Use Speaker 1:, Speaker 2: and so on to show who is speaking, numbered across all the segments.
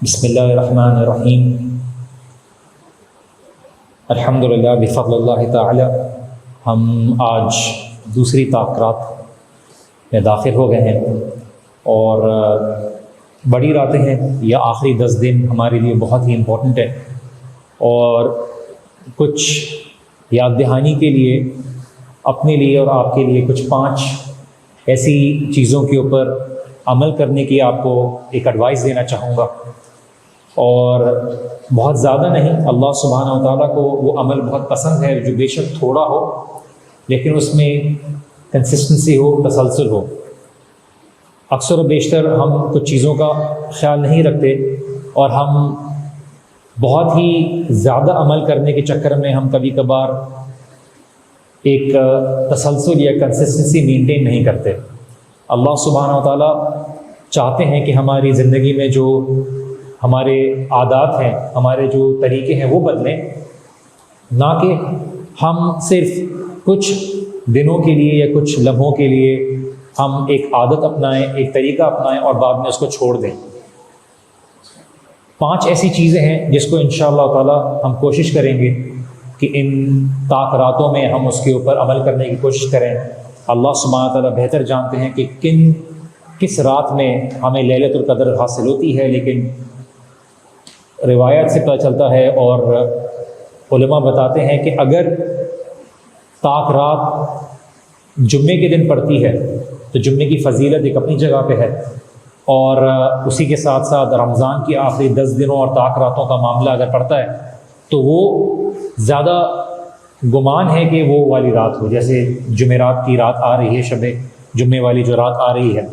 Speaker 1: بسم اللہ الرحمن الرحیم الحمدللہ بفضل اللہ تعالی ہم آج دوسری طاق رات میں داخل ہو گئے ہیں اور بڑی راتیں ہیں. یہ آخری 10 دن ہمارے لیے بہت ہی امپورٹنٹ ہے اور کچھ یاد دہانی کے لیے اپنے لیے اور آپ کے لیے کچھ 5 ایسی چیزوں کے اوپر عمل کرنے کی آپ کو ایک ایڈوائس دینا چاہوں گا. اور بہت زیادہ نہیں، اللہ سبحانہ و تعالیٰ کو وہ عمل بہت پسند ہے جو بے شک تھوڑا ہو لیکن اس میں کنسسٹنسی ہو، تسلسل ہو. اکثر و بیشتر ہم کچھ چیزوں کا خیال نہیں رکھتے اور ہم بہت ہی زیادہ عمل کرنے کے چکر میں ہم کبھی کبھار ایک تسلسل یا کنسسٹنسی مینٹین نہیں کرتے. اللہ سبحانہ و تعالیٰ چاہتے ہیں کہ ہماری زندگی میں جو ہمارے عادات ہیں، ہمارے جو طریقے ہیں وہ بدلیں، نہ کہ ہم صرف کچھ دنوں کے لیے یا کچھ لمحوں کے لیے ہم ایک عادت اپنائیں، ایک طریقہ اپنائیں اور بعد میں اس کو چھوڑ دیں. 5 ایسی چیزیں ہیں جس کو انشاءاللہ تعالی ہم کوشش کریں گے کہ ان طاق راتوں میں ہم اس کے اوپر عمل کرنے کی کوشش کریں. اللہ سبحانہ تعالیٰ بہتر جانتے ہیں کہ کس رات میں ہمیں لیلۃ القدر حاصل ہوتی ہے، لیکن روایت سے پتہ چلتا ہے اور علماء بتاتے ہیں کہ اگر طاق رات جمعے کے دن پڑتی ہے تو جمعے کی فضیلت ایک اپنی جگہ پہ ہے، اور اسی کے ساتھ ساتھ رمضان کی آخری 10 دنوں اور طاق راتوں کا معاملہ اگر پڑتا ہے تو وہ زیادہ گمان ہے کہ وہ والی رات ہو، جیسے جمعرات کی رات آ رہی ہے، شب جمعے والی جو رات آ رہی ہے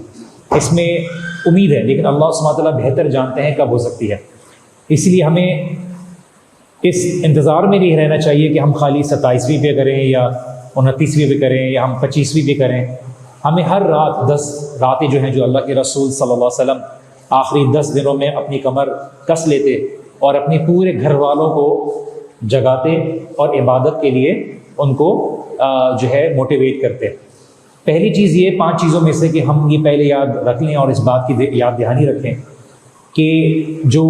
Speaker 1: اس میں امید ہے، لیکن اللہ سبحانہ تعالیٰ بہتر جانتے ہیں کب ہو سکتی ہے. اس لیے ہمیں اس انتظار میں نہیں رہنا چاہیے کہ ہم خالی 27ویں پہ کریں یا 29ویں پہ کریں یا ہم 25ویں پہ کریں. ہمیں ہر رات 10 راتیں جو ہیں جو اللہ کے رسول صلی اللہ علیہ وسلم آخری 10 دنوں میں اپنی کمر کس لیتے اور اپنے پورے گھر والوں کو جگاتے اور عبادت کے لیے ان کو جو ہے موٹیویٹ کرتے. پہلی چیز یہ 5 چیزوں میں سے کہ ہم یہ پہلے یاد رکھ لیں اور اس بات کی یاد دہانی رکھیں کہ جو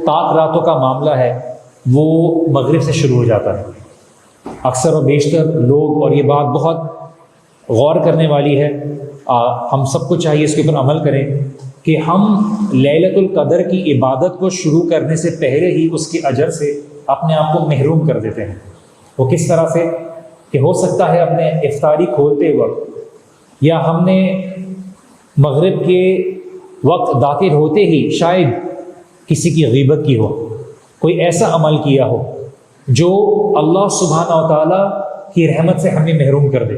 Speaker 1: طاق راتوں کا معاملہ ہے وہ مغرب سے شروع ہو جاتا ہے. اکثر و بیشتر لوگ، اور یہ بات بہت غور کرنے والی ہے، ہم سب کو چاہیے اس کے اوپر عمل کریں کہ ہم لیلۃ القدر کی عبادت کو شروع کرنے سے پہلے ہی اس کے اجر سے اپنے آپ کو محروم کر دیتے ہیں. وہ کس طرح سے کہ ہو سکتا ہے اپنے افطاری کھولتے وقت یا ہم نے مغرب کے وقت داخل ہوتے ہی شاید کسی کی غیبت کی ہو، کوئی ایسا عمل کیا ہو جو اللہ سبحانہ و تعالیٰ کی رحمت سے ہمیں محروم کر دے.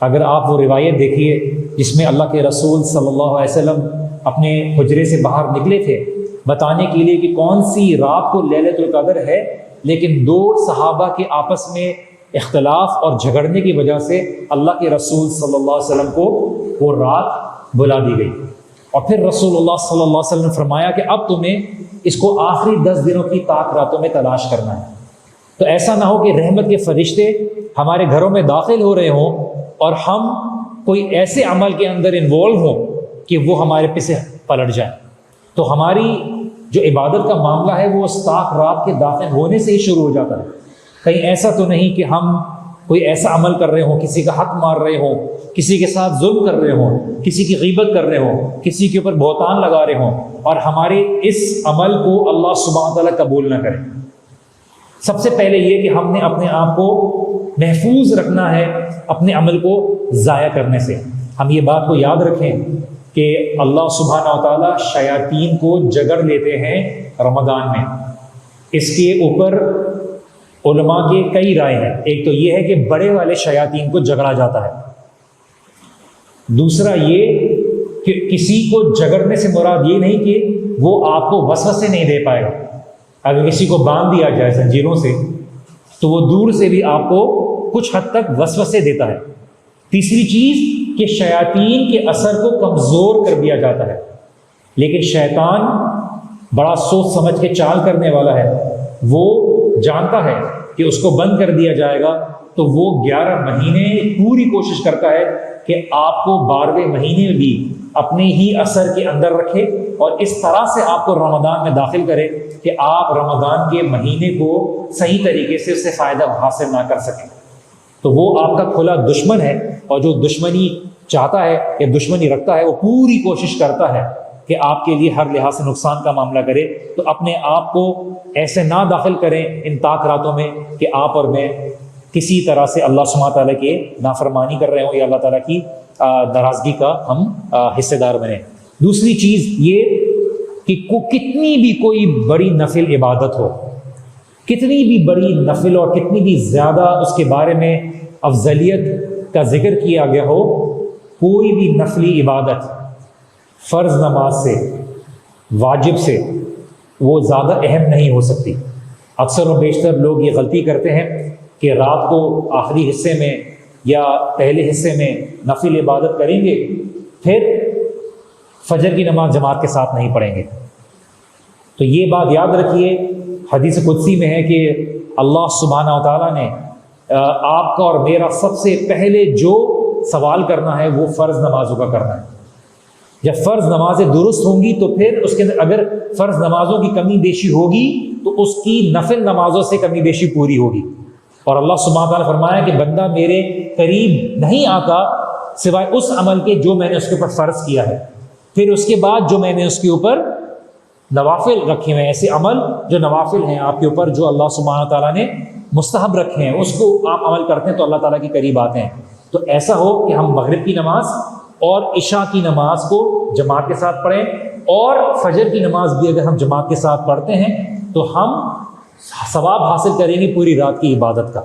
Speaker 1: اگر آپ وہ روایت دیکھیے جس میں اللہ کے رسول صلی اللہ علیہ وسلم اپنے حجرے سے باہر نکلے تھے بتانے کے لیے کہ کون سی رات کو لیلۃ القدر ہے، لیکن 2 صحابہ کے آپس میں اختلاف اور جھگڑنے کی وجہ سے اللہ کے رسول صلی اللہ علیہ وسلم کو وہ رات بلا دی گئی. اور پھر رسول اللہ صلی اللہ علیہ وسلم نے فرمایا کہ اب تمہیں اس کو آخری 10 دنوں کی طاق راتوں میں تلاش کرنا ہے. تو ایسا نہ ہو کہ رحمت کے فرشتے ہمارے گھروں میں داخل ہو رہے ہوں اور ہم کوئی ایسے عمل کے اندر انوالو ہوں کہ وہ ہمارے پیچھے پلٹ جائیں. تو ہماری جو عبادت کا معاملہ ہے وہ اس طاق رات کے داخل ہونے سے ہی شروع ہو جاتا ہے. کہیں ایسا تو نہیں کہ ہم کوئی ایسا عمل کر رہے ہوں، کسی کا حق مار رہے ہوں، کسی کے ساتھ ظلم کر رہے ہوں، کسی کی غیبت کر رہے ہوں، کسی کے اوپر بہتان لگا رہے ہوں اور ہمارے اس عمل کو اللہ سبحانہ تعالیٰ قبول نہ کرے. سب سے پہلے یہ کہ ہم نے اپنے آپ کو محفوظ رکھنا ہے اپنے عمل کو ضائع کرنے سے. ہم یہ بات کو یاد رکھیں کہ اللہ سبحانہ تعالیٰ شیاطین کو جگڑ لیتے ہیں رمضان میں. اس کے اوپر علماء کے کئی رائے ہیں. ایک تو یہ ہے کہ بڑے والے شیاطین کو جگڑا جاتا ہے. دوسرا یہ کہ کسی کو جگڑنے سے مراد یہ نہیں کہ وہ آپ کو وسوسے نہیں دے پائے گا. اگر کسی کو باندھ دیا جائے زنجیروں سے تو وہ دور سے بھی آپ کو کچھ حد تک وسوسے دیتا ہے. تیسری چیز کہ شیاطین کے اثر کو کمزور کر دیا جاتا ہے. لیکن شیطان بڑا سوچ سمجھ کے چال کرنے والا ہے. وہ جانتا ہے کہ اس کو بند کر دیا جائے گا تو وہ 11 مہینے پوری کوشش کرتا ہے کہ آپ کو 12ویں مہینے بھی اپنے ہی اثر کے اندر رکھے اور اس طرح سے آپ کو رمضان میں داخل کرے کہ آپ رمضان کے مہینے کو صحیح طریقے سے اس سے فائدہ حاصل نہ کر سکیں، تو وہ آپ کا کھلا دشمن ہے، اور جو دشمنی چاہتا ہے یا دشمنی رکھتا ہے وہ پوری کوشش کرتا ہے کہ آپ کے لیے ہر لحاظ سے نقصان کا معاملہ کرے۔ تو اپنے آپ کو ایسے نہ داخل کریں ان طاق راتوں میں کہ آپ اور میں کسی طرح سے اللہ سبحانہ تعالیٰ کے نافرمانی کر رہے ہوں یا اللہ تعالیٰ کی ناراضگی کا ہم حصے دار بنیں۔ دوسری چیز یہ کہ کتنی بھی کوئی بڑی نفل عبادت ہو، کتنی بھی بڑی نفل اور کتنی بھی زیادہ اس کے بارے میں افضلیت کا ذکر کیا گیا ہو، کوئی بھی نفلی عبادت فرض نماز سے، واجب سے وہ زیادہ اہم نہیں ہو سکتی۔ اکثر و بیشتر لوگ یہ غلطی کرتے ہیں کہ رات کو آخری حصے میں یا پہلے حصے میں نفل عبادت کریں گے، پھر فجر کی نماز جماعت کے ساتھ نہیں پڑھیں گے۔ تو یہ بات یاد رکھیے، حدیث قدسی میں ہے کہ اللہ سبحانہ و تعالیٰ نے آپ کا اور میرا سب سے پہلے جو سوال کرنا ہے وہ فرض نمازوں کا کرنا ہے۔ جب فرض نمازیں درست ہوں گی تو پھر اس کے اندر اگر فرض نمازوں کی کمی بیشی ہوگی تو اس کی نفل نمازوں سے کمی بیشی پوری ہوگی۔ اور اللہ سبحانہ تعالیٰ نے فرمایا کہ بندہ میرے قریب نہیں آتا سوائے اس عمل کے جو میں نے اس کے اوپر فرض کیا ہے، پھر اس کے بعد جو میں نے اس کے اوپر نوافل رکھے ہوئے ہیں، ایسے عمل جو نوافل ہیں آپ کے اوپر جو اللہ سبحانہ تعالیٰ نے مستحب رکھے ہیں، اس کو آپ عمل کرتے ہیں تو اللہ تعالیٰ کے قریب آتے ہیں۔ تو ایسا ہو کہ ہم مغرب کی نماز اور عشاء کی نماز کو جماعت کے ساتھ پڑھیں، اور فجر کی نماز بھی اگر ہم جماعت کے ساتھ پڑھتے ہیں تو ہم ثواب حاصل کریں گے پوری رات کی عبادت کا۔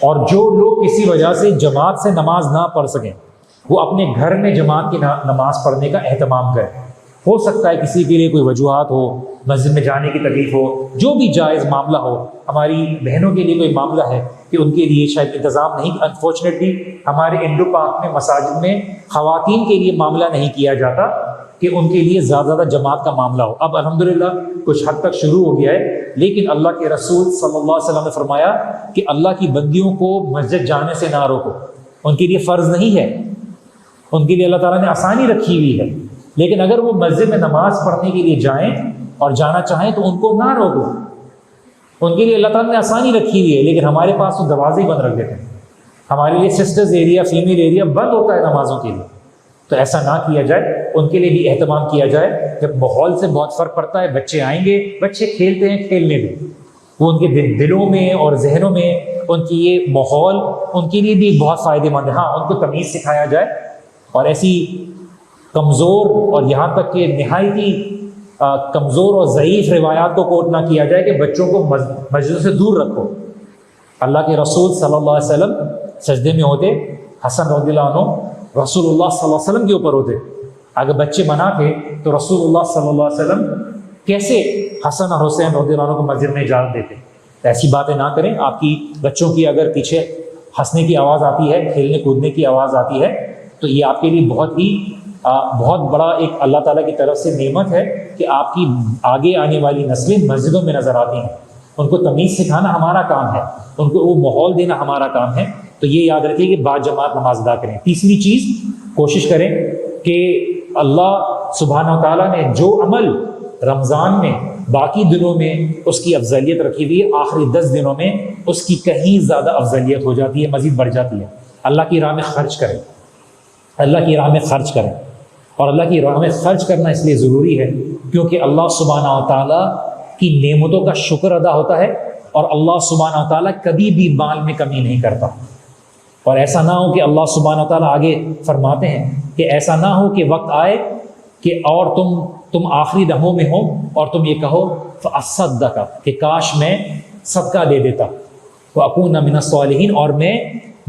Speaker 1: اور جو لوگ کسی وجہ سے جماعت سے نماز نہ پڑھ سکیں وہ اپنے گھر میں جماعت کی نماز پڑھنے کا اہتمام کریں۔ ہو سکتا ہے کسی کے لیے کوئی وجوہات ہو، مسجد میں جانے کی تکلیف ہو، جو بھی جائز معاملہ ہو، ہماری بہنوں کے لیے کوئی معاملہ ہے کہ ان کے لیے شاید انتظام نہیں، انفارچونیٹلی ہمارے انڈو پاک میں مساجد میں خواتین کے لیے معاملہ نہیں کیا جاتا کہ ان کے لیے زیادہ جماعت کا معاملہ ہو۔ اب الحمدللہ کچھ حد تک شروع ہو گیا ہے، لیکن اللہ کے رسول صلی اللہ علیہ وسلم نے فرمایا کہ اللہ کی بندیوں کو مسجد جانے سے نہ روکو، ان کے لیے فرض نہیں ہے، ان کے لیے اللہ تعالیٰ نے آسانی رکھی ہوئی ہے، لیکن اگر وہ مسجد میں نماز پڑھنے کے لیے جائیں اور جانا چاہیں تو ان کو نہ روکو، ان کے لیے اللہ تعالیٰ نے آسانی رکھی ہوئی ہے، لیکن ہمارے پاس تو دروازے ہی بند رکھ دیتے ہیں، ہمارے لیے سسٹرز ایریا، فیمیل ایریا بند ہوتا ہے نمازوں کے لیے۔ تو ایسا نہ کیا جائے، ان کے لیے بھی اہتمام کیا جائے۔ جب ماحول سے بہت فرق پڑتا ہے، بچے آئیں گے، بچے کھیلتے ہیں، کھیلنے دیں، وہ ان کے دلوں میں اور ذہنوں میں ان کی یہ ماحول ان کے لیے بھی بہت فائدہ مند ہے۔ ہاں، ان کو تمیز سکھایا جائے اور ایسی کمزور اور یہاں تک کہ نہایتی کمزور اور ضعیف روایات کو کوٹ نہ کیا جائے کہ بچوں کو مسجدوں سے دور رکھو۔ اللہ کے رسول صلی اللہ علیہ وسلم سجدے میں ہوتے، حسن رضی اللہ عنہ رسول اللہ صلی اللہ علیہ وسلم کے اوپر ہوتے، اگر بچے منع تھے تو رسول اللہ صلی اللہ علیہ وسلم کیسے حسن اور حسین رضی اللہ عنہ کو مسجد میں اجازت دیتے؟ ایسی باتیں نہ کریں۔ آپ کی بچوں کی اگر پیچھے ہنسنے کی آواز آتی ہے، کھیلنے کودنے کی آواز آتی ہے، تو یہ آپ کے لیے بہت بڑا ایک اللہ تعالیٰ کی طرف سے نعمت ہے کہ آپ کی آگے آنے والی نسلیں مسجدوں میں نظر آتی ہیں۔ ان کو تمیز سکھانا ہمارا کام ہے، ان کو وہ ماحول دینا ہمارا کام ہے۔ تو یہ یاد رکھیے کہ با جماعت نماز ادا کریں۔ تیسری چیز، کوشش کریں کہ اللہ سبحانہ تعالیٰ نے جو عمل رمضان میں باقی دنوں میں اس کی افضلیت رکھی ہوئی ہے، آخری 10 دنوں میں اس کی کہیں زیادہ افضلیت ہو جاتی ہے، مزید بڑھ جاتی ہے۔ اللہ کی راہ میں خرچ کریں، اللہ کی راہ میں خرچ کریں، اور اللہ کی راہ میں خرچ کرنا اس لیے ضروری ہے کیونکہ اللہ سبحانہ و تعالیٰ کی نعمتوں کا شکر ادا ہوتا ہے، اور اللہ سبحانہ و تعالیٰ کبھی بھی مال میں کمی نہیں کرتا۔ اور ایسا نہ ہو کہ اللہ سبحانہ و تعالیٰ آگے فرماتے ہیں کہ ایسا نہ ہو کہ وقت آئے کہ اور تم آخری لمحوں میں ہو اور تم یہ کہو فَأَصَّدَّقَ، کہ کاش میں صدقہ دے دیتا، وَأَكُونَ مِنَ الصَّالِحِينَ، اور میں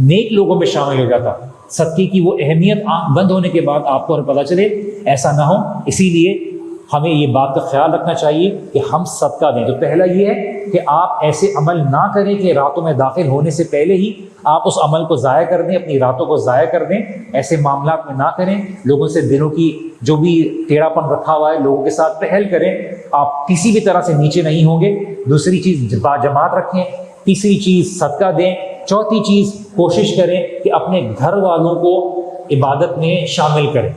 Speaker 1: نیک لوگوں میں شامل ہو جاتا۔ صدقے کی وہ اہمیت بند ہونے کے بعد آپ کو پتہ چلے، ایسا نہ ہو۔ اسی لیے ہمیں یہ بات کا خیال رکھنا چاہیے کہ ہم صدقہ دیں۔ تو پہلا یہ ہے کہ آپ ایسے عمل نہ کریں کہ راتوں میں داخل ہونے سے پہلے ہی آپ اس عمل کو ضائع کر دیں، اپنی راتوں کو ضائع کر دیں۔ ایسے معاملات میں نہ کریں، لوگوں سے دلوں کی جو بھی ٹیڑھا پن رکھا ہوا ہے لوگوں کے ساتھ پہل کریں، آپ کسی بھی طرح سے نیچے نہیں ہوں گے۔ دوسری چیز، باجماعت رکھیں۔ تیسری چیز، صدقہ دیں۔ چوتھی چیز، کوشش کریں کہ اپنے گھر والوں کو عبادت میں شامل کریں۔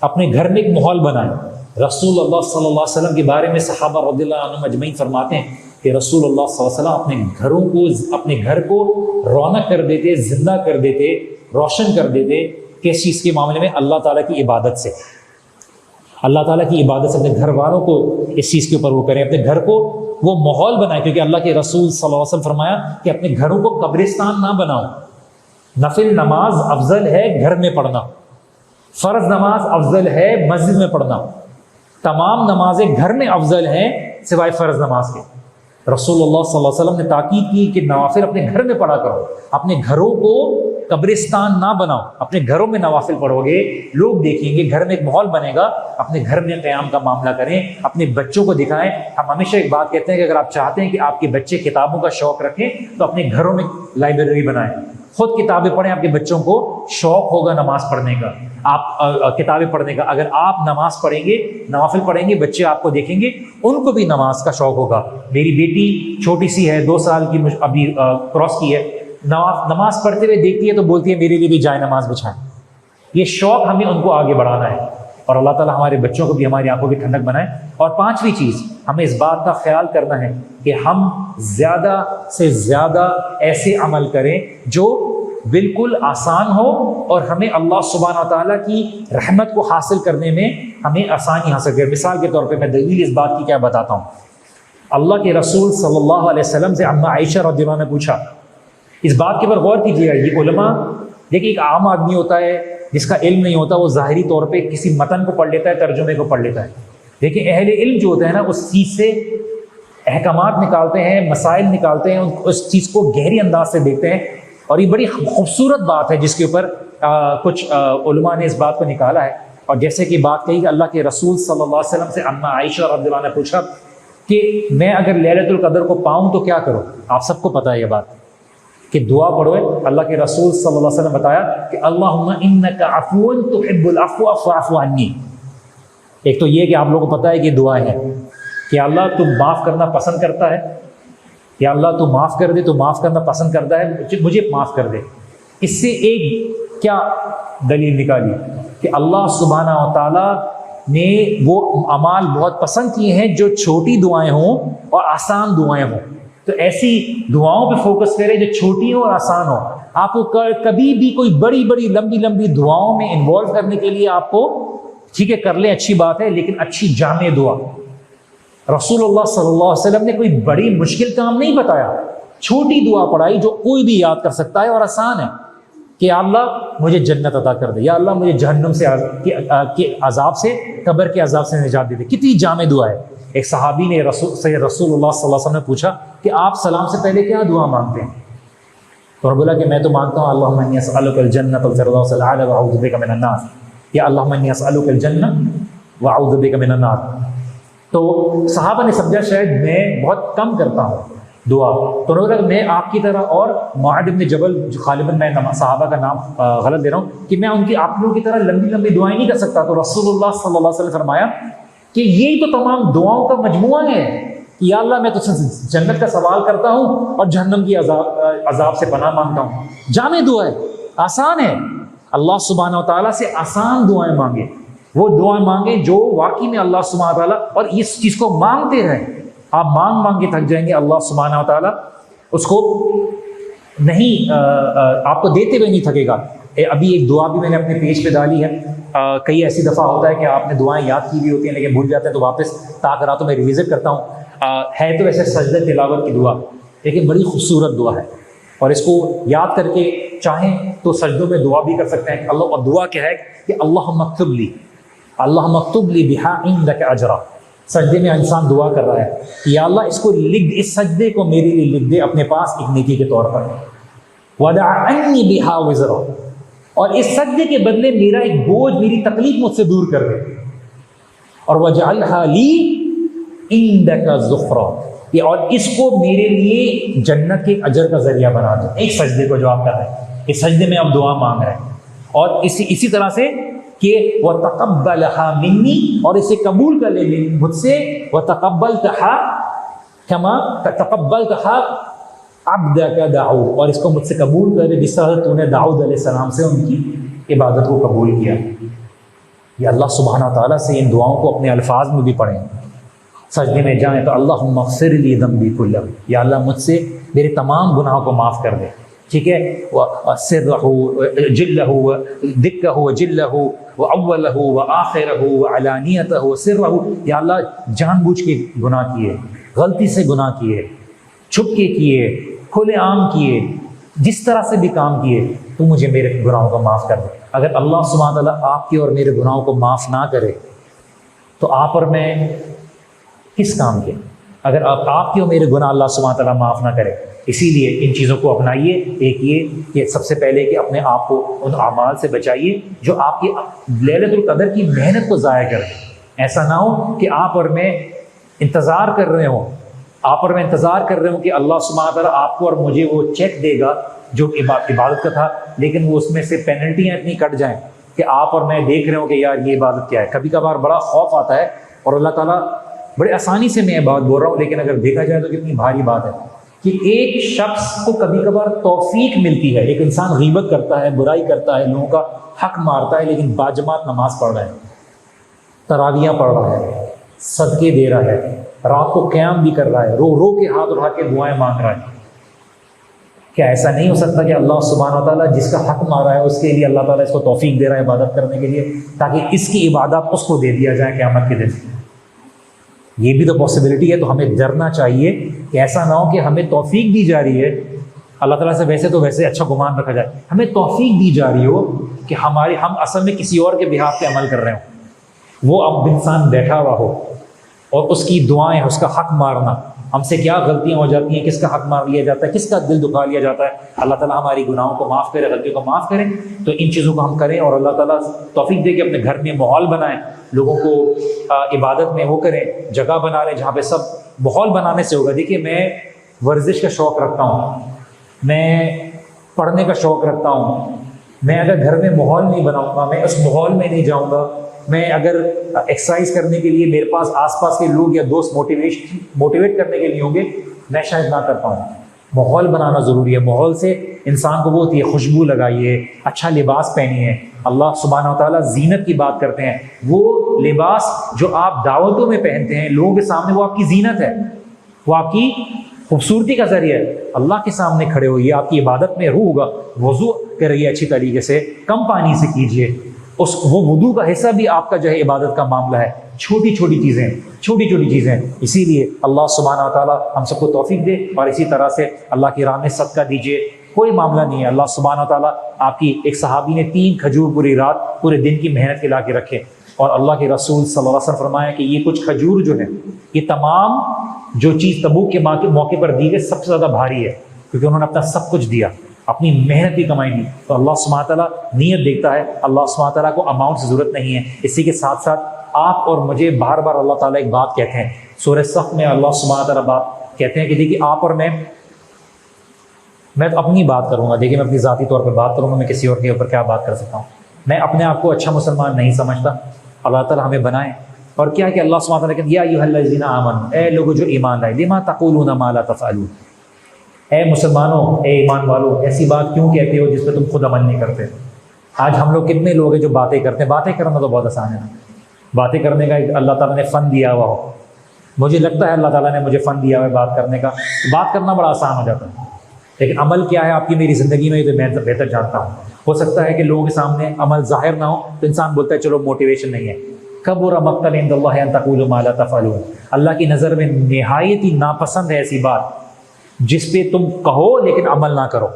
Speaker 1: اپنے گھر میں ایک ماحول بنائیں. رسول اللہ صلی اللہ علیہ وسلم کے بارے میں صحابہ رضی اللہ عنہم اجمعین فرماتے ہیں کہ رسول اللہ صلی اللہ علیہ وسلم اپنے گھر کو رونق کر دیتے, زندہ کر دیتے, روشن کر دیتے. کس چیز کے معاملے میں؟ اللہ تعالیٰ کی عبادت سے. اللہ تعالیٰ کی عبادت سے اپنے گھر والوں کو اس چیز کے اوپر وہ کریں, اپنے گھر کو وہ ماحول بنائیں. کیونکہ اللہ کے رسول صلی اللہ علیہ وسلم فرمایا کہ اپنے گھروں کو قبرستان نہ بناؤ. نفل نماز افضل ہے گھر میں پڑھنا, فرض نماز افضل ہے مسجد میں پڑھنا, تمام نمازیں گھر میں افضل ہیں سوائے فرض نماز کے. رسول اللہ صلی اللہ علیہ وسلم نے تاکید کی کہ نوافل اپنے گھر میں پڑھا کرو, اپنے گھروں کو قبرستان نہ بناؤ. اپنے گھروں میں نوافل پڑھو گے, لوگ دیکھیں گے, گھر میں ایک ماحول بنے گا. اپنے گھر میں قیام کا معاملہ کریں, اپنے بچوں کو دکھائیں. ہم ہمیشہ ایک بات کہتے ہیں کہ اگر آپ چاہتے ہیں کہ آپ کے بچے کتابوں کا شوق رکھیں تو اپنے گھروں میں لائبریری بنائیں, خود کتابیں پڑھیں. آپ کے بچوں کو شوق ہوگا نماز پڑھنے کا, آپ کتابیں پڑھنے کا. اگر آپ نماز پڑھیں گے, نوافل پڑھیں گے, بچے آپ کو دیکھیں گے, ان کو بھی نماز کا شوق ہوگا. میری بیٹی چھوٹی سی ہے, 2 سال کی, ابھی کراس کی ہے, نماز پڑھتے ہوئے دیکھتی ہے تو بولتی ہے میرے لیے بھی جائے نماز بچھائیں. یہ شوق ہمیں ان کو آگے بڑھانا ہے, اور اللہ تعالیٰ ہمارے بچوں کو بھی ہماری آنکھوں کی ٹھنڈک بنائے. اور 5ویں چیز, ہمیں اس بات کا خیال کرنا ہے کہ ہم زیادہ سے زیادہ ایسے عمل کریں جو بالکل آسان ہو اور ہمیں اللہ سبحانہ تعالیٰ کی رحمت کو حاصل کرنے میں ہمیں آسانی حاصل کرے. مثال کے طور پہ میں دلیل اس بات کی کیا بتاتا ہوں. اللہ کے رسول صلی اللہ علیہ وسلم سے اما عائشہ رضی اللہ عنہا نے پوچھا. اس بات کے اوپر غور کیجیے گا. یہ علماء, دیکھیے ایک عام آدمی ہوتا ہے جس کا علم نہیں ہوتا, وہ ظاہری طور پہ کسی متن کو پڑھ لیتا ہے, ترجمے کو پڑھ لیتا ہے. دیکھیں اہل علم جو ہوتا ہے نا, اس چیز سے احکامات نکالتے ہیں, مسائل نکالتے ہیں, اس چیز کو گہری انداز سے دیکھتے ہیں. اور یہ بڑی خوبصورت بات ہے جس کے اوپر کچھ علماء نے اس بات کو نکالا ہے. اور جیسے کہ بات کہی کہ اللہ کے رسول صلی اللہ علیہ وسلم سے اما عائشہ رضی اللہ عنہا نے پوچھا کہ میں اگر لیلۃ القدر کو پاؤں تو کیا کروں. آپ سب کو پتہ ہے یہ بات کہ دعا پڑھو. اللہ کے رسول صلی اللہ علیہ وسلم نے بتایا کہ اللہم انک عفو تحب العفو فاعف عنی. ایک تو یہ کہ آپ لوگوں کو پتہ ہے کہ دعا ہے کہ اللہ تم معاف کرنا پسند کرتا ہے, یا اللہ تو معاف کر دے, تو معاف کرنا پسند کرتا ہے, مجھے معاف کر دے. اس سے ایک کیا دلیل نکالی کہ اللہ سبحانہ و تعالیٰ نے وہ اعمال بہت پسند کیے ہیں جو چھوٹی دعائیں ہوں اور آسان دعائیں ہوں. تو ایسی دعاؤں پہ فوکس کریں جو چھوٹی ہوں اور آسان ہوں. آپ کو کبھی بھی کوئی بڑی بڑی لمبی لمبی دعاؤں میں انوالو کرنے کے لیے آپ کو ٹھیک ہے کر لیں, اچھی بات ہے, لیکن اچھی جامع دعا. رسول اللہ صلی اللہ علیہ وسلم نے کوئی بڑی مشکل کام نہیں بتایا, چھوٹی دعا پڑھائی جو کوئی بھی یاد کر سکتا ہے اور آسان ہے کہ یا اللہ مجھے جنت عطا کر دے, یا اللہ مجھے جہنم سے کے عذاب سے, قبر کے عذاب سے نجات دے دے. کتنی جامع دعا ہے. ایک صحابی نے رسول اللہ صلی اللہ علیہ وسلم نے پوچھا کہ آپ سلام سے پہلے کیا دعا مانگتے ہیں؟ تو بولا کہ میں تو مانگتا ہوں اللہم انی اسألک الجنۃ والفردوس الاعلی واعوذ بک من النار, یا اللہم انی اسألک الجنۃ واعوذ بک من النار. تو صحابہ نے سمجھا شاید میں بہت کم کرتا ہوں دعا, تو بولا میں آپ کی طرح, اور معاذ بن جبل جو غالباً میں صحابہ کا نام غلط دے رہا ہوں, کہ میں ان کی آپ لوگوں کی طرح لمبی لمبی دعائیں نہیں کر سکتا. تو رسول اللہ صلی اللہ علیہ وسلم فرمایا کہ یہی تو تمام دعاؤں کا مجموعہ ہے کہ یا اللہ میں تجھ سے جنت کا سوال کرتا ہوں اور جہنم کی عذاب سے پناہ مانگتا ہوں. جامع دعا ہے, آسان ہے. اللہ سبحانہ و تعالیٰ سے آسان دعائیں مانگے, وہ دعائیں مانگیں جو واقعی میں اللہ سبحانہ و تعالیٰ, اور اس چیز کو مانگتے رہیں. آپ مانگ مانگ کے تھک جائیں گے, اللہ سبحانہ و تعالیٰ اس کو نہیں آپ کو دیتے ہوئے نہیں تھکے گا. ابھی ایک دعا بھی میں نے اپنے پیج پہ ڈالی ہے. کئی ایسی دفعہ ہوتا ہے کہ آپ نے دعائیں یاد کی بھی ہوتی ہیں لیکن بھول جاتے ہیں, تو واپس طاق راتوں میں ریویزٹ کرتا ہوں. ہے تو ایسے سجدہ تلاوت کی دعا, لیکن بڑی خوبصورت دعا ہے, اور اس کو یاد کر کے چاہیں تو سجدوں میں دعا بھی کر سکتے ہیں. اللہ, اور دعا کیا ہے کہ اللہم اکتب لی, اللہم اکتب لی بہا عندک اجرا. سجدے میں انسان دعا کر رہا ہے کہ یا اللہ اس کو لکھ, اس سجدے کو میرے لیے لکھ دے اپنے پاس ایک نیکی کے طور پر. ودع عنی بہا وزرا, اور اس سجدے کے بدلے میرا ایک بوجھ, میری تکلیف مجھ سے دور کر دے. اور وجعلھا لی عندک ذخرا, اور اس کو میرے لیے جنت کے اجر کا ذریعہ بنا دو. ایک سجدے کو جو آپ کر رہے ہیں, اس سجدے میں آپ دعا مانگ رہے ہیں, اور اسی طرح سے کہ وَتَقَبَّلْهَا مِنِّي, اور اسے قبول کر لے مجھ سے. وَتَقَبَّلْتَهَا كَمَا تَقَبَّلْتَهَا عَبْدَكَ دَاؤد, اور اس کو مجھ سے قبول کر لے جس طرح تو نے داؤد علیہ السلام سے ان کی عبادت کو قبول کیا. یا اللہ سبحانہ تعالیٰ سے ان دعاؤں کو اپنے الفاظ میں بھی پڑھیں، سجدے میں جائیں تو اللہم اغفر لی ذنبی کلہ، یا اللہ مجھ سے میرے تمام گناہوں کو معاف کر دے، ٹھیک ہے، سرہ جلہ دکہ وجلہ واولہ وآخرہ وعلانیتہ وسرہ، یا اللہ جان بوجھ کے گناہ کیے، غلطی سے گناہ کیے، چھپ کے کیے، کھلے عام کیے، جس طرح سے بھی کام کیے، تو مجھے میرے گناہوں کو معاف کر دے۔ اگر اللہ سبحانہ تعالیٰ آپ کے اور میرے گناہوں کو معاف نہ کرے تو آپ اور میں کس کام کے؟ اگر آپ کے اور میرے گناہ اللہ سبحانہ تعالیٰ معاف نہ کرے، اسی لیے ان چیزوں کو اپنائیے۔ ایک یہ کہ سب سے پہلے کہ اپنے آپ کو ان اعمال سے بچائیے جو آپ کی لیلۃ القدر کی محنت کو ضائع کریں۔ ایسا نہ ہو کہ آپ اور میں انتظار کر رہے ہوں کہ اللہ سبحانہ تعالیٰ آپ کو اور مجھے وہ چیک دے گا جو عبادت کا تھا، لیکن وہ اس میں سے پینلٹیاں اتنی کٹ جائیں کہ آپ اور میں دیکھ رہے ہوں کہ یار یہ عبادت کیا ہے۔ کبھی کبھار بڑا خوف آتا ہے، اور اللہ تعالیٰ بڑے آسانی سے میں یہ بات بول رہا ہوں، لیکن اگر دیکھا جائے تو کتنی بھاری بات ہے کہ ایک شخص کو کبھی کبھار توفیق ملتی ہے، ایک انسان غیبت کرتا ہے، برائی کرتا ہے، لوگوں کا حق مارتا ہے، لیکن باجماعت نماز پڑھ رہا ہے، تراویحاں پڑھ رہا ہے، صدقے دے رہا ہے، رات کو قیام بھی کر رہا ہے، رو رو کے ہاتھ اٹھا کے دعائیں مانگ رہا ہے۔ کیا ایسا نہیں ہو سکتا کہ اللہ سبحانہ تعالیٰ جس کا حق مارا ہے اس کے لیے اللہ تعالیٰ اس کو توفیق دے رہا ہے عبادت کرنے کے لیے، تاکہ اس کی عبادت اس کو دے دیا جائے قیامت کے دن؟ یہ بھی تو پاسبلٹی ہے۔ تو ہمیں ڈرنا چاہیے کہ ایسا نہ ہو کہ ہمیں توفیق دی جا رہی ہے، اللہ تعالیٰ سے ویسے اچھا گمان رکھا جائے، ہمیں توفیق دی جا رہی ہو کہ ہم اصل میں کسی اور کے بہاف پہ عمل کر رہے ہوں، وہ اب انسان بیٹھا ہوا ہو اور اس کی دعائیں، اس کا حق مارنا، ہم سے کیا غلطیاں ہو جاتی ہیں، کس کا حق مار لیا جاتا ہے، کس کا دل دکھا لیا جاتا ہے۔ اللہ تعالیٰ ہماری گناہوں کو معاف کرے، غلطیوں کو معاف کرے۔ تو ان چیزوں کو ہم کریں، اور اللہ تعالیٰ توفیق دے کہ اپنے گھر میں ماحول بنائیں، لوگوں کو عبادت میں وہ کریں، جگہ بنا لیں جہاں پہ سب ماحول بنانے سے ہوگا۔ دیکھیے میں ورزش کا شوق رکھتا ہوں، میں پڑھنے کا شوق رکھتا ہوں، میں اگر گھر میں ماحول نہیں بناؤں گا، میں اس ماحول میں نہیں جاؤں گا، میں اگر ایکسرسائز کرنے کے لیے میرے پاس آس پاس کے لوگ یا دوست موٹیویٹ کرنے کے لیے ہوں گے، میں شاید نہ کر پاؤں۔ ماحول بنانا ضروری ہے۔ ماحول سے انسان کو وہ ہوتی ہے، خوشبو لگائیے، اچھا لباس پہنیے۔ اللہ سبحانہ و تعالیٰ زینت کی بات کرتے ہیں، وہ لباس جو آپ دعوتوں میں پہنتے ہیں لوگوں کے سامنے، وہ آپ کی زینت ہے، وہ آپ کی خوبصورتی کا ذریعہ ہے۔ اللہ کے سامنے کھڑے ہوئیے، آپ کی عبادت میں روح ہوگا، وضو کریے اچھی طریقے سے، کم پانی سے کیجیے، وہ وضو کا حصہ بھی آپ کا جو ہے عبادت کا معاملہ ہے۔ چھوٹی چھوٹی چیزیں، اسی لیے اللہ سبحانہ و تعالیٰ ہم سب کو توفیق دے، اور اسی طرح سے اللہ کی راہ میں صدقہ دیجیے۔ کوئی معاملہ نہیں ہے، اللہ سبحانہ و تعالیٰ آپ کی، ایک صحابی نے 3 کھجور پوری رات پورے دن کی محنت کے لا کے رکھے، اور اللہ کے رسول صلی اللہ علیہ وسلم فرمایا کہ یہ کچھ کھجور جو ہے، یہ تمام جو چیز تبوک کے موقع پر دی گئی سب سے زیادہ بھاری ہے، کیونکہ انہوں نے اپنا سب کچھ دیا، اپنی محنت کی کمائی دی۔ تو اللہ سبحانہ تعالیٰ نیت دیکھتا ہے، اللہ سبحانہ تعالیٰ کو اماؤنٹ سے ضرورت نہیں ہے۔ اسی کے ساتھ ساتھ آپ اور مجھے بار بار اللہ تعالیٰ ایک بات کہتے ہیں، سورہ صف میں اللہ سبحانہ تعالیٰ بات کہتے ہیں کہ دیکھیے آپ اور میں تو اپنی بات کروں گا، دیکھیے میں اپنی ذاتی طور پر بات کروں گا، میں کسی اور کے اوپر کیا بات کر سکتا ہوں؟ میں اپنے آپ کو اچھا مسلمان نہیں سمجھتا، اللہ تعالیٰ ہمیں بنائے، اور کیا کہ اللہ سبحانہ تعالیٰ کہتے ہیں یا ایھا الذین آمنوا، اے لوگوں جو ایمان لائے، لما تقولون ما لا تفعلون، اے مسلمانوں، اے ایمان والو، ایسی بات کیوں کہتے ہو جس پہ تم خود عمل نہیں کرتے؟ آج ہم لوگ کتنے لوگ ہیں جو باتیں کرتے ہیں، باتیں کرنا تو بہت آسان ہے، باتیں کرنے کا اللہ تعالیٰ نے فن دیا ہوا ہو، مجھے لگتا ہے اللہ تعالیٰ نے مجھے فن دیا ہوا ہے بات کرنے کا، بات کرنا بڑا آسان ہو جاتا ہے، لیکن عمل کیا ہے آپ کی میری زندگی میں، یہ تو میں بہتر جانتا ہوں۔ ہو سکتا ہے کہ لوگوں کے سامنے عمل ظاہر نہ ہو تو انسان بولتا ہے چلو موٹیویشن نہیں ہے۔ کبر مقتا عند اللہ ان تقولوا ما لا تفعلون، اللہ کی نظر میں نہایت ہی ناپسند ہے ایسی بات جس پہ تم کہو لیکن عمل نہ کرو۔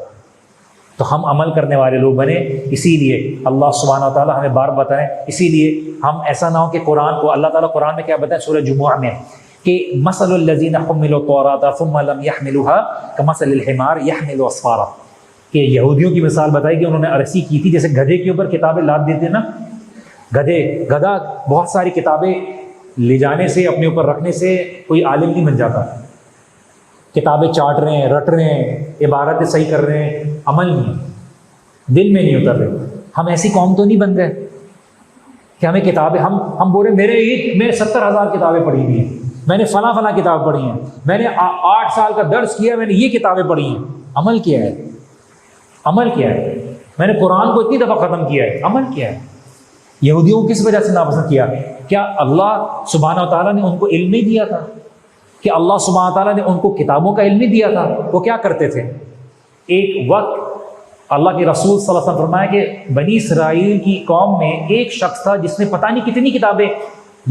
Speaker 1: تو ہم عمل کرنے والے لوگ بنے، اسی لیے اللہ سبحانہ و تعالیٰ ہمیں بار بتائیں، اسی لیے ہم ایسا نہ ہو کہ قرآن کو، اللہ تعالیٰ قرآن میں کیا بتائیں سورہ جمعہ میں کہ مثل الذین حملوا التوراۃ ثم لم يحملوها كمثل الحمار يحمل اسفارا، کہ یہودیوں کی مثال بتائی کہ انہوں نے عرصی کی تھی، جیسے گدھے کے اوپر کتابیں لاد دیتے نا، گدھا بہت ساری کتابیں لے جانے سے، اپنے اوپر رکھنے سے کوئی عالم نہیں بن جاتا، کتابیں چاٹ رہے ہیں، رٹ رہے ہیں، عبارتیں صحیح کر رہے ہیں، عمل نہیں، دل میں نہیں اتر رہے۔ ہم ایسی قوم تو نہیں بن گئے کہ ہمیں کتابیں، ہم بول رہے میں 70,000 کتابیں پڑھی ہوئی ہیں، میں نے فلاں کتاب پڑھی ہیں، میں نے 8 سال کا درس کیا، میں نے یہ کتابیں پڑھی ہیں۔ عمل کیا ہے؟ میں نے قرآن کو اتنی دفعہ ختم کیا ہے، عمل کیا ہے؟ یہودیوں کو کس وجہ سے ناپسند کیا؟ کیا اللہ سبحانہ و تعالیٰ نے ان کو علم نہیں دیا تھا؟ کہ اللہ سبحانہ و تعالیٰ نے ان کو کتابوں کا علم نہیں دیا تھا؟ وہ کیا کرتے تھے؟ ایک وقت اللہ کے رسول صلی اللہ علیہ وسلم فرمایا کہ بنی اسرائیل کی قوم میں ایک شخص تھا جس نے پتہ نہیں کتنی کتابیں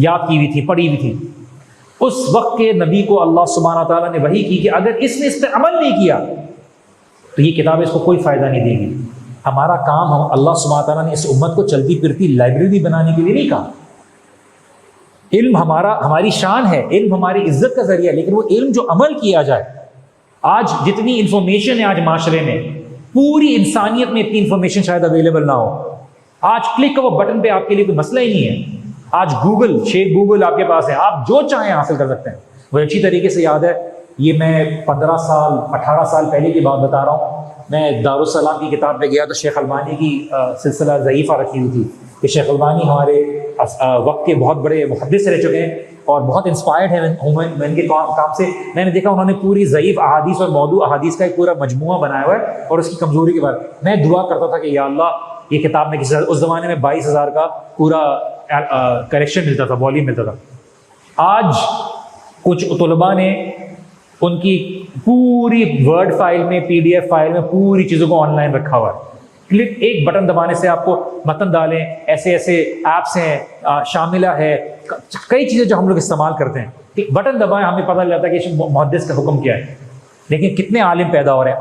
Speaker 1: یاد کی ہوئی تھی، پڑھی ہوئی تھی۔ اس وقت کے نبی کو اللہ سبحانہ تعالیٰ نے وحی کی کہ اگر اس نے اس پہ عمل نہیں کیا تو یہ کتاب اس کو کوئی فائدہ نہیں دے گی۔ ہمارا کام، ہم اللہ سبحانہ تعالیٰ نے اس امت کو چلتی پھرتی لائبریری بنانے کے لیے نہیں کہا۔ علم ہماری شان ہے، علم ہماری عزت کا ذریعہ، لیکن وہ علم جو عمل کیا جائے۔ آج جتنی انفارمیشن ہے آج معاشرے میں، پوری انسانیت میں اتنی انفارمیشن شاید اویلیبل نہ ہو۔ آج کلک کا وہ بٹن پہ آپ کے لیے کوئی مسئلہ ہی نہیں ہے۔ آج گوگل آپ کے پاس ہے، آپ جو چاہیں حاصل کر سکتے ہیں۔ وہ اچھی طریقے سے یاد ہے، یہ میں 15 سال 18 سال پہلے کی بات بتا رہا ہوں۔ میں دارالسلام کی کتاب پہ گیا تو شیخ البانی کی سلسلہ ضعیفہ رکھی ہوئی تھی کہ شیخ البانی ہمارے وقت کے بہت بڑے محدث رہ چکے ہیں اور بہت انسپائرڈ ہیں میں ان کے کام سے۔ میں نے دیکھا انہوں نے پوری ضعیف احادیث اور موضوع احادیث کا ایک پورا مجموعہ بنایا ہوا ہے اور اس کی کمزوری کے بارے میں دعا کرتا تھا کہ یا اللہ یہ کتاب میں اس زمانے میں 22,000 کا پورا کریکشن ملتا تھا، والیوم ملتا تھا۔ آج کچھ طلباء نے ان کی پوری ورڈ فائل میں، PDF فائل میں پوری چیزوں کو آن لائن رکھا ہوا ہے۔ کلک ایک بٹن دبانے سے آپ کو متن ڈالیں، ایسے ایپس ہیں، شاملہ ہے، کئی چیزیں جو ہم لوگ استعمال کرتے ہیں، بٹن دبائیں ہمیں پتہ چل جاتا ہے کہ محدث کا حکم کیا ہے۔ لیکن کتنے عالم پیدا ہو رہے ہیں،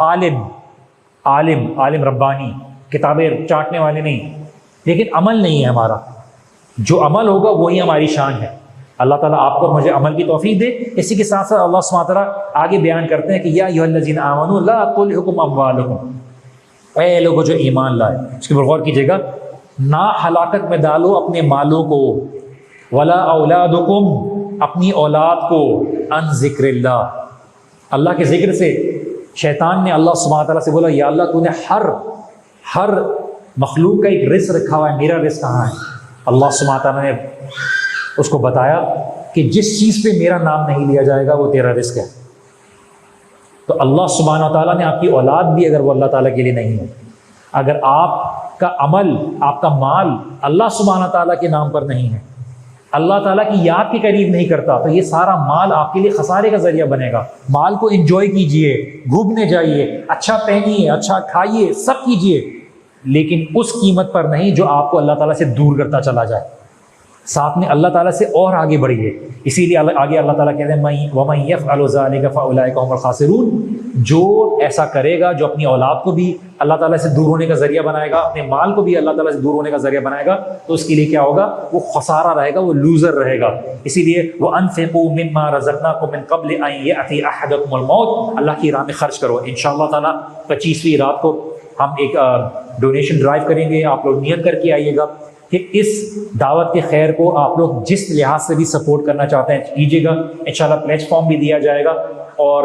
Speaker 1: عالم ربانی، کتابیں چاٹنے والے نہیں، لیکن عمل نہیں ہے ہمارا۔ جو عمل ہوگا وہی ہماری شان ہے۔ اللہ تعالیٰ آپ کو مجھے عمل کی توفیق دے۔ اسی کے ساتھ ساتھ اللہ سبحانہ وتعالیٰ آگے بیان کرتے ہیں کہ یا ایھا الذین آمنوا لا تلھکم اموالکم، اے لوگوں جو ایمان لائے۔ اس کے اوپر غور کیجیے گا، نہ ہلاکت میں ڈالو اپنے مالوں کو، ولا اولادکم، اپنی اولاد کو، عن ذکر اللہ، اللہ کے ذکر سے۔ شیطان نے اللہ سبحانہ تعالیٰ سے بولا یا اللہ تو نے ہر مخلوق کا ایک رزق رکھا ہوا ہے، میرا رزق کہاں ہے؟ اللہ سبحانہ تعالیٰ نے اس کو بتایا کہ جس چیز پہ میرا نام نہیں لیا جائے گا وہ تیرا رزق ہے۔ تو اللہ سبحانہ تعالیٰ نے آپ کی اولاد بھی اگر وہ اللہ تعالیٰ کے لیے نہیں ہے، اگر آپ کا عمل، آپ کا مال اللہ سبحانہ تعالیٰ کے نام پر نہیں ہے، اللہ تعالیٰ کی یاد کے قریب نہیں کرتا، تو یہ سارا مال آپ کے لیے خسارے کا ذریعہ بنے گا۔ مال کو انجوائے کیجئے، گھومنے جائیے، اچھا پہنیے، اچھا کھائیے، سب کیجئے، لیکن اس قیمت پر نہیں جو آپ کو اللہ تعالیٰ سے دور کرتا چلا جائے۔ ساتھ میں اللہ تعالیٰ سے اور آگے بڑھیے۔ اسی لیے آگے اللہ تعالیٰ کہتے ہیں وَمَن يَفْعَلُ ذَلِكَ فَأُولَٰئِكَ هُمُ الْخَاسِرُونَ، جو ایسا کرے گا، جو اپنی اولاد کو بھی اللہ تعالیٰ سے دور ہونے کا ذریعہ بنائے گا، اپنے مال کو بھی اللہ تعالیٰ سے دور ہونے کا ذریعہ بنائے گا، تو اس کے لیے کیا ہوگا؟ وہ خسارہ رہے گا، وہ لوزر رہے گا۔ اسی لیے وَأَنفِقُوا مِمَّا رَزَقْنَاكُم مِّن قَبْلِ أَن يَأْتِيَ أَحَدَكُمُ الْمَوْتُ، اللہ کی راہ میں خرچ کرو۔ انشاءاللہ تعالیٰ 25ویں رات کو ہم ایک ڈونیشن ڈرائیو کریں گے، آپ لوگ نیت کر کے آئیے گا کہ اس دعوت کے خیر کو آپ لوگ جس لحاظ سے بھی سپورٹ کرنا چاہتے ہیں کیجیے گا۔ انشاءاللہ پلیٹ فارم بھی دیا جائے گا، اور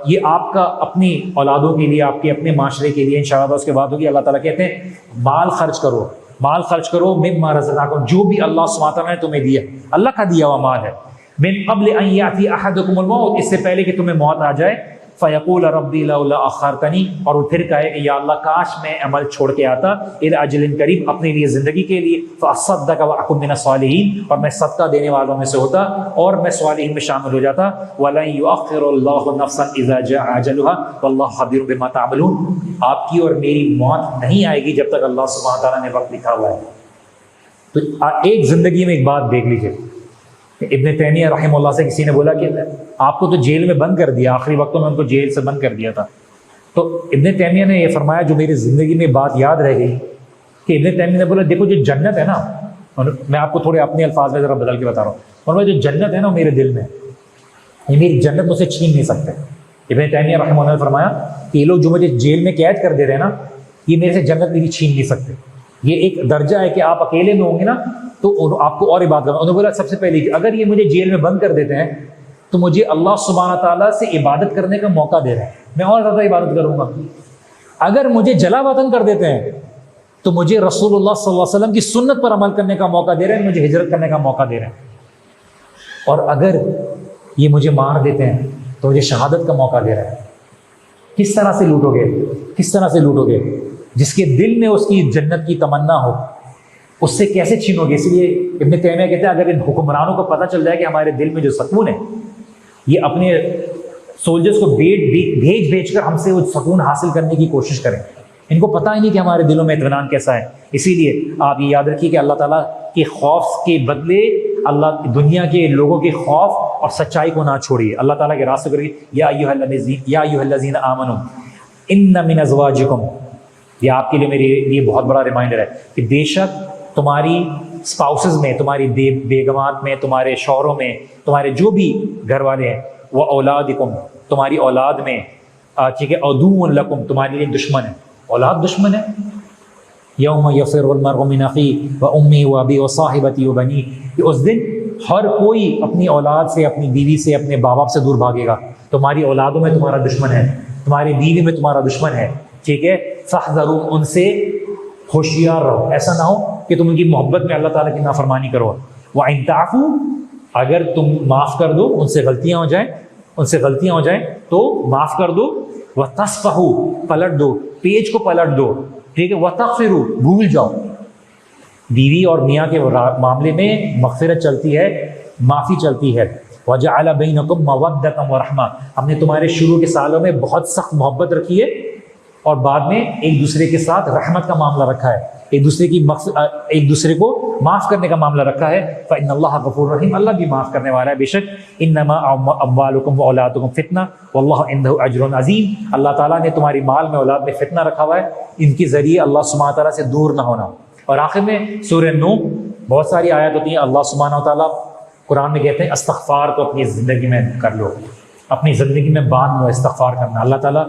Speaker 1: یہ آپ کا اپنی اولادوں کے لیے، آپ کے اپنے معاشرے کے لیے انشاءاللہ۔ اس کے بعد ہوگی اللہ تعالیٰ کہتے ہیں مال خرچ کرو مما رزقناکم، جو بھی اللہ سبحانہ تعالیٰ نے تمہیں دیا، اللہ کا دیا ہوا مال ہے۔ من قبل ان یاتی احدکم الموت، اس سے پہلے کہ تمہیں موت آ جائے۔ فیقول ربی لولا اخرتنی، اور وہ پھر کہے کہ یا اللہ کاش میں عمل چھوڑ کے آتا، الی اجل قریب، اپنے لیے زندگی کے لیے، فاصدق واکن من الصالحین، اور میں صدقہ دینے والوں میں سے ہوتا اور میں صالحین میں شامل ہو جاتا۔ ولن یؤخر اللہ نفسا اذا جاء اجلها واللہ خبیر بما تعملون، آپ کی اور میری موت نہیں آئے گی جب تک اللہ سبحانہ تعالیٰ نے وقت لکھا ہوا ہے۔ تو ایک زندگی میں ایک بات دیکھ لیجیے، ابن تیمیہ رحمہ اللہ سے کسی نے بولا کہ آپ کو تو جیل میں بند کر دیا، آخری وقتوں میں ان کو جیل سے بند کر دیا تھا۔ تو ابن تیمیہ نے یہ فرمایا، جو میری زندگی میں بات یاد رہ گئی، کہ ابن تیمیہ نے بولا دیکھو جو جنت ہے نا، میں آپ کو تھوڑے اپنے الفاظ میں ذرا بدل کے بتا رہا ہوں، اور جو جنت ہے نا میرے دل میں، یہ میری جنت مجھ سے چھین نہیں سکتے۔ ابن تیمیہ رحمہ اللہ نے فرمایا کہ یہ لوگ جو مجھے جیل میں قید کر دے رہے ہیں نا، یہ میرے سے جنت میری چھین نہیں سکتے۔ یہ ایک درجہ ہے کہ آپ اکیلے میں ہوں گے نا تو آپ کو اور عبادت کرنا۔ انہوں نے بولا سب سے پہلے کہ اگر یہ مجھے جیل میں بند کر دیتے ہیں تو مجھے اللہ سبحانہ تعالیٰ سے عبادت کرنے کا موقع دے رہے ہیں، میں اور زیادہ عبادت کروں گا۔ اگر مجھے جلا وطن کر دیتے ہیں تو مجھے رسول اللہ صلی اللہ علیہ وسلم کی سنت پر عمل کرنے کا موقع دے رہے ہیں، مجھے ہجرت کرنے کا موقع دے رہے ہیں۔ اور اگر یہ مجھے مار دیتے ہیں تو مجھے شہادت کا موقع دے رہے ہیں۔ کس طرح سے لوٹو گے؟ کس طرح سے لوٹو گے؟ جس کے دل میں اس کی جنت کی تمنا ہو، اس سے کیسے چھینو گے؟ اس لیے ابن تیمیہ کہتے ہیں اگر ان حکمرانوں کو پتہ چل جائے کہ ہمارے دل میں جو سکون ہے یہ اپنے سولجرز کو بھیج بھیج کر ہم سے وہ سکون حاصل کرنے کی کوشش کریں. ان کو پتہ ہی نہیں کہ ہمارے دلوں میں اطمینان کیسا ہے. اسی لیے آپ یہ یاد رکھیے کہ اللہ تعالیٰ کے خوف کے بدلے اللہ دنیا کے لوگوں کے خوف اور سچائی کو نہ چھوڑیے. اللہ تعالیٰ کے راستے کریے. یا ایھا الذین آمنوا ان من ازواجکم، یہ آپ کے لیے میرے لیے بہت بڑا ریمائنڈر ہے کہ بے شک تمہاری اسپاؤسز میں، تمہاری بیگمات میں، تمہارے شوہروں میں، تمہارے جو بھی گھر والے ہیں، وہ اولادکم، تمہاری اولاد میں، ٹھیک ہے، عدو لکم، تمہارے لیے دشمن ہے. اولاد دشمن ہے. یوم یفر المرء من اخیہ وامہ وابیہ وصاحبتہ وبنیہ، کہ اس دن ہر کوئی اپنی اولاد سے، اپنی بیوی سے، اپنے باپ باپ سے دور بھاگے گا. تمہاری اولادوں میں تمہارا دشمن ہے، تمہاری بیوی میں تمہارا دشمن ہے، ٹھیک ہے. فاحذروا، ان سے ہوشیار رہو. ایسا نہ ہو کہ تم ان کی محبت میں اللہ تعالیٰ کی نافرمانی کرو. وَإِن تَعْفُوا، اگر تم معاف کر دو، ان سے غلطیاں ہو جائیں تو معاف کر دو. وَتَصْفَحُوا، پلٹ دو، پیج کو پلٹ دو، ٹھیک ہے. وَتَغْفِرُوا، بھول جاؤ. بیوی اور میاں کے معاملے میں مغفرت چلتی ہے، معافی چلتی ہے. وَجَعَلَ بَيْنَكُمْ مَوَدَّةً وَرَحْمَةً، ہم نے تمہارے شروع کے سالوں میں بہت سخت محبت رکھی ہے اور بعد میں ایک دوسرے کے ساتھ رحمت کا معاملہ رکھا ہے، ایک دوسرے کو معاف کرنے کا معاملہ رکھا ہے. فإن اللہ غفور رحیم، اللہ بھی معاف کرنے والا ہے. بے شک انما اموالکم واولادکم فتنہ واللہ عنده اجر عظیم، اللہ تعالیٰ نے تمہاری مال میں اولاد میں فتنہ رکھا ہوا ہے، ان کے ذریعے اللہ سبحانہ تعالیٰ سے دور نہ ہونا. اور آخر میں سورہ نوح، بہت ساری آیات ہوتی ہیں. اللہ سبحانہ تعالیٰ قرآن میں کہتے ہیں استغفار کو اپنی زندگی میں کر لو، اپنی زندگی میں باندھ لو استغفار کرنا. اللہ تعالیٰ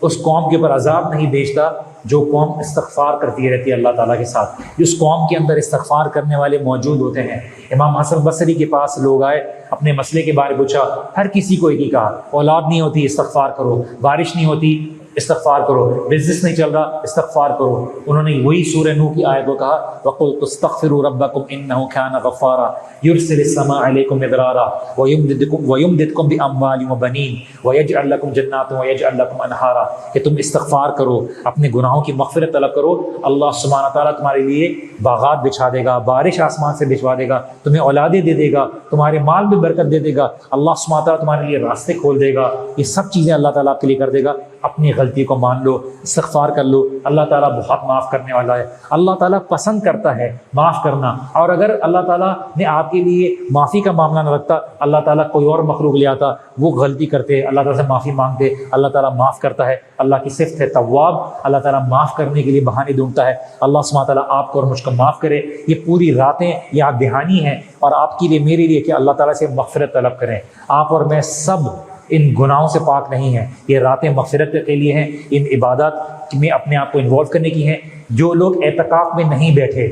Speaker 1: اس قوم کے اوپر عذاب نہیں بھیجتا جو قوم استغفار کرتی رہتی ہے اللہ تعالیٰ کے ساتھ. جس قوم کے اندر استغفار کرنے والے موجود ہوتے ہیں. امام حسن بصری کے پاس لوگ آئے، اپنے مسئلے کے بارے پوچھا. ہر کسی کو ایک ہی کہا، اولاد نہیں ہوتی استغفار کرو، بارش نہیں ہوتی استغفار کرو، بزنس نہیں چل رہا استغفار کرو. انہوں نے وہی سورہ نوح کی آیت کو کہا وَقُلْتُ اسْتَغْفِرُوا رَبَّكُمْ إِنَّهُ كَانَ غَفَّارًا يُرْسِلِ السَّمَاءَ عَلَيْكُمْ مِدْرَارًا وَيُمْدِدْكُمْ بِأَمْوَالٍ وَبَنِينَ وَيَجْعَلْ لَكُمْ جَنَّاتٍ وَيَجْعَلْ لَكُمْ أَنْهَارًا، کہ تم استغفار کرو، اپنے گناہوں کی مغفرت طلب کرو، اللہ سبحانہ تعالیٰ تمہارے لیے باغات بچھا دے گا، بارش آسمان سے بھجوا دے گا، تمہیں اولادیں دے دے گا، تمہارے مال میں برکت دے دے گا، اللہ سبحانہ تعالیٰ تمہارے لیے راستے کھول دے گا. یہ سب چیزیں اللہ تعالیٰ آپ کے لیے کر دے گا. اپنی غلطی کو مان لو، استغفار کر لو. اللہ تعالیٰ بہت معاف کرنے والا ہے. اللہ تعالیٰ پسند کرتا ہے معاف کرنا. اور اگر اللہ تعالیٰ نے آپ کے لیے معافی کا معاملہ نہ رکھتا، اللہ تعالیٰ کوئی اور مخلوق لے آتا، وہ غلطی کرتے، اللہ تعالیٰ سے معافی مانگتے. اللہ تعالیٰ معاف کرتا ہے. اللہ کی صفت ہے تواب. اللہ تعالیٰ معاف کرنے کے لیے بہانے ڈھونڈتا ہے. اللہ سبحانہ تعالیٰ آپ کو اور مجھ کو معاف کرے. یہ پوری راتیں یاد دہانی ہیں اور آپ کے لیے میرے لیے کہ اللہ تعالیٰ سے مغفرت طلب کریں. آپ اور میں سب ان گناہوں سے پاک نہیں ہیں. یہ راتیں مغفرت کے لیے ہیں، ان عبادات میں اپنے آپ کو انوالو کرنے کی ہیں. جو لوگ اعتکاف میں نہیں بیٹھے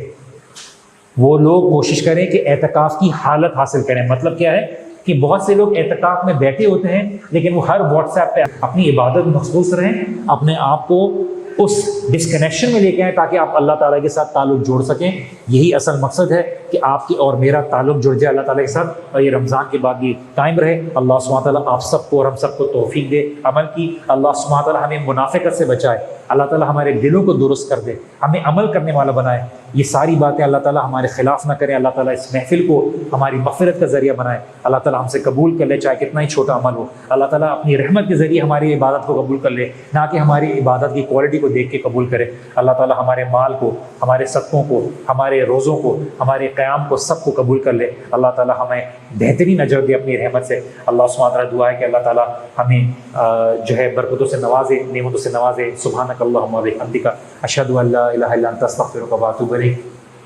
Speaker 1: وہ لوگ کوشش کریں کہ اعتکاف کی حالت حاصل کریں. مطلب کیا ہے کہ بہت سے لوگ اعتکاف میں بیٹھے ہوتے ہیں لیکن وہ ہر واٹس ایپ پہ اپنی عبادت میں مخصوص رہیں، اپنے آپ کو اس ڈسکنیکشن میں لے کے آئیں تاکہ آپ اللہ تعالیٰ کے ساتھ تعلق جوڑ سکیں. یہی اصل مقصد ہے کہ آپ کی اور میرا تعلق جڑ جائے اللہ تعالیٰ کے ساتھ، اور یہ رمضان کے بعد بھی قائم رہے. اللہ سبحانہ تعالیٰ آپ سب کو اور ہم سب کو توفیق دے عمل کی. اللہ سبحانہ تعالیٰ ہمیں منافقت سے بچائے. اللہ تعالیٰ ہمارے دلوں کو درست کر دے، ہمیں عمل کرنے والا بنائے. یہ ساری باتیں اللہ تعالیٰ ہمارے خلاف نہ کریں. اللہ تعالیٰ اس محفل کو ہماری مغفرت کا ذریعہ بنائے. اللہ تعالیٰ ہم سے قبول کر لے چاہے کتنا ہی چھوٹا عمل ہو. اللہ تعالیٰ اپنی رحمت کے ذریعے ہماری عبادت کو قبول کر لے، نہ کہ ہماری عبادت کی کوالٹی کو دیکھ کے قبول کرے. اللہ تعالیٰ ہمارے مال کو، ہمارے صدقوں کو، ہمارے روزوں کو، ہمارے قیام کو سب کو قبول کر لے. اللہ تعالیٰ ہمیں بہترین اجر دے اپنی رحمت سے. اللہ سبحانہ تعالیٰ دعا ہے کہ اللہ تعالیٰ ہمیں جو ہے برکتوں سے نوازے، نعمتوں سے نوازے. سبحانک اللہم و بحمدک اشہد ان لا الہ الا انت استغفرک و اتوب الیک.